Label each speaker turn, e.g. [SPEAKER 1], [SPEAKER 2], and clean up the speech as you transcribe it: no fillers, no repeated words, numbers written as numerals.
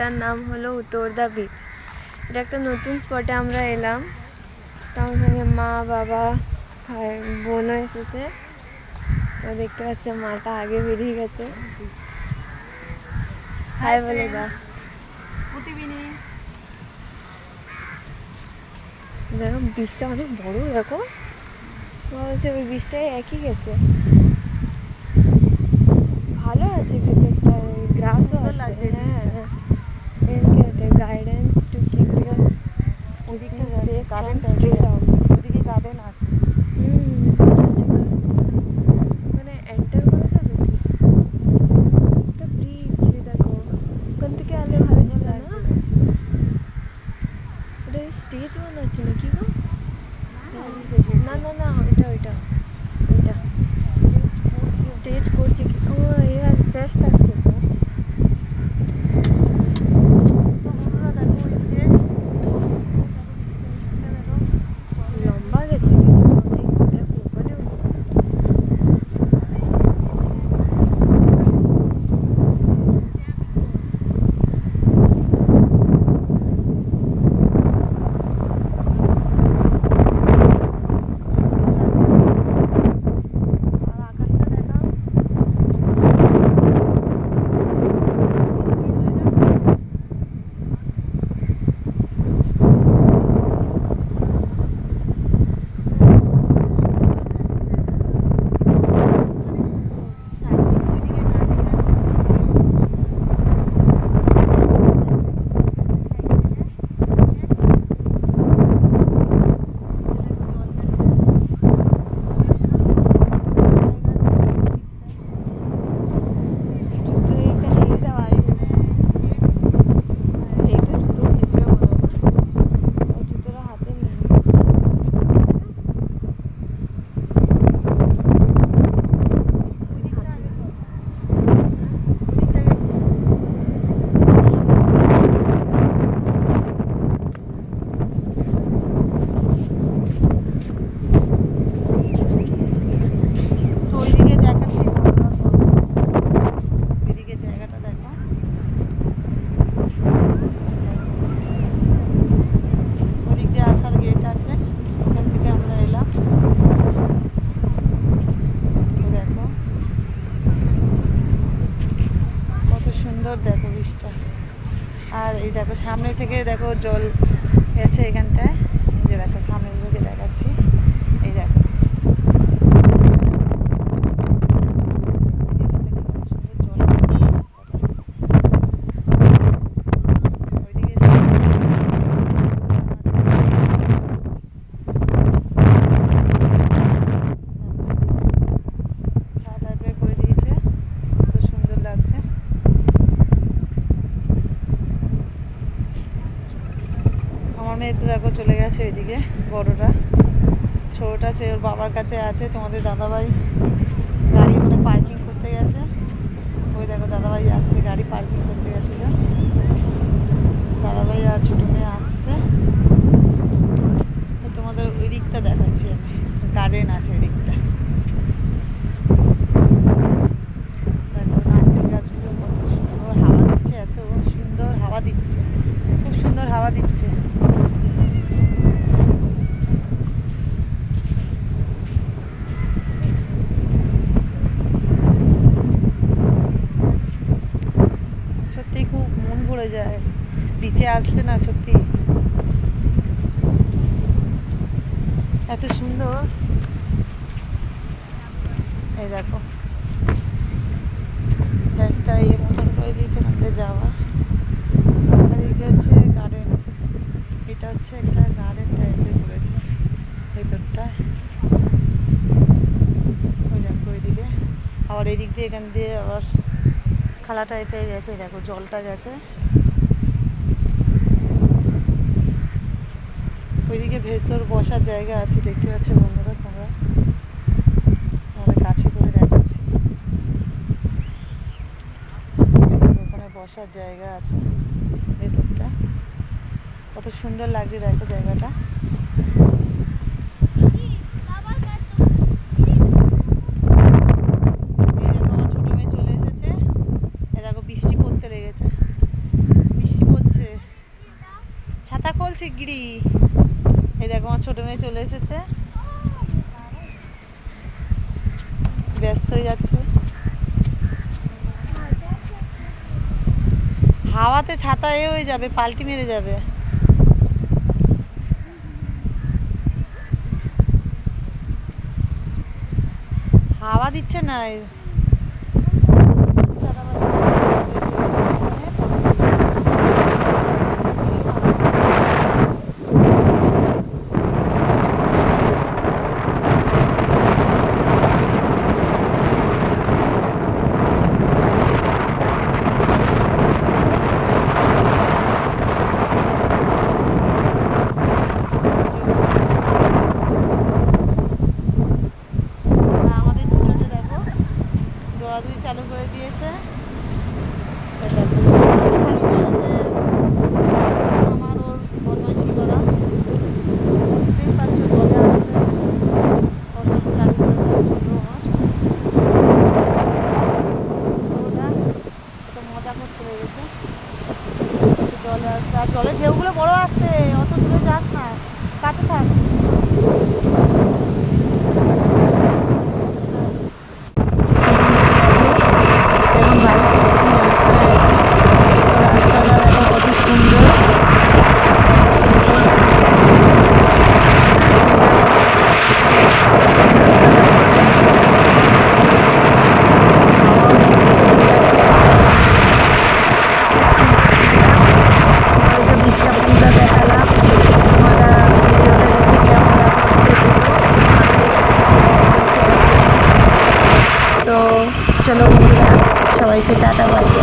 [SPEAKER 1] স্পটটার নাম হলো উত্তরদা বিচ। এটা একটা নতুন স্পটে আমরা এলাম। তো আমার সঙ্গে মা, বাবা, ভাই, বোনও এসেছে। তো দেখতে পাচ্ছে মাটা আগে বেরিয়ে গেছে। হাই বলে দা। দেখো বীজটা অনেক বড়, দেখো বলছে ওই বীজটাই একই গেছে। ভালো আছে ভেতরটা, গ্রাসও আছে। হ্যাঁ, গাইডেন্স টু কিপ ইউর
[SPEAKER 2] ওইদিকটা
[SPEAKER 1] safe from
[SPEAKER 2] garden
[SPEAKER 1] stray dogs.
[SPEAKER 2] ওইদিকে গার্ডেন আছে।
[SPEAKER 1] মানে এন্টার করা যাবে কি? একটা ব্রিজ, দেখো ওখান থেকে আলে ভালো ছিল না? ওটা স্টেজ বানাচ্ছে নাকি গো? না না না, ওইটা স্টেজ করছে কি? ও এর ফেস্ট আসছে তো। লম্বা গেছে বীজটা অনেক, দেখো ওখানেও
[SPEAKER 2] দেখো বীজটা। আর এই দেখো সামনে থেকে দেখো জল গেছে এখানটায়। এই যে দেখো সামনে থেকে দেখাচ্ছি, এই দেখো করে দিয়েছে, কত সুন্দর লাগছে। আমার মেয়ে তো দেখো চলে গেছে ওইদিকে, বড়টা। ছোটোটা সে ওর বাবার কাছে আছে। তোমাদের দাদাভাই গাড়ি মানে পার্কিং করতে গেছে। ওই দেখো দাদাভাই আসছে, গাড়ি পার্কিং করতে গেছিলো। দাদাভাই আর ছোটো মেয়ে আসছে। তো তোমাদের ওই দিকটা দেখাচ্ছি আমি, গার্ডেন আছে ওই দিকটা। দেখো নারকেল গাছগুলো কত সুন্দর হাওয়া দিচ্ছে, এত সুন্দর হাওয়া দিচ্ছে, খুব সুন্দর হাওয়া দিচ্ছে। সত্যি খুব মন ভরে যায় বিচে আসলে না, সত্যি এত সুন্দর। এই দেখো একটা মতন করে দিয়েছে নামতে যাওয়া। এদিকে হচ্ছে গার্ডেন, এটা হচ্ছে একটা গার্ডেন টাইপের করেছে ভেতরটা। ওই দেখো ওইদিকে আবার এদিক দিয়ে, এখান দিয়ে আবার খালা টাইপের গেছে। দেখো জলটা গেছে ওইদিকে, ভেতর বসার জায়গা আছে, দেখতে পাচ্ছ বন্ধুরা তোমরা। আমাদের কাছে করে দেখাচ্ছি, ওখানে বসার জায়গা আছে ভেতরটা। কত সুন্দর লাগছে দেখো জায়গাটা। ছোটো মেয়ে চলে এসেছে, এ দেখো বৃষ্টি পড়তে লেগেছে। বৃষ্টি শিগগিরই। এই দেখো আমার ছোট মেয়ে চলে এসেছে, ব্যস্ত হয়ে যাচ্ছে। হাওয়াতে ছাতা হয়ে যাবে, পাল্টি মেরে যাবে। হাওয়া দিচ্ছে না। আমাদের দুটোতে দেখো দৌড়াদৌড়ি চালু করে দিয়েছে। এই দেখো, খালি জলেতে আমার ওর বদমাইশি করা, বুঝতেই পারছো, জলে আসতে বদমাইশি চালু করে দেয় ছোটো আমার। ওটা কত মজা করতে লেগেছে জলে আসতে। আর জলের ঢেউগুলো বড় আসছে, অত দূরে যাস না, কাছে থাক। এখন বাড়ি ফিরছি, রাস্তায় আছি। তো রাস্তাটা দেখো কত সুন্দর। তোমাদেরকে বৃষ্টা পুকুরটা দেখালাম। তোমরা ভিডিওটা দেখে কেমন লাগলো। তো চলো বন্ধুরা, সবাইকে টাটা বাই।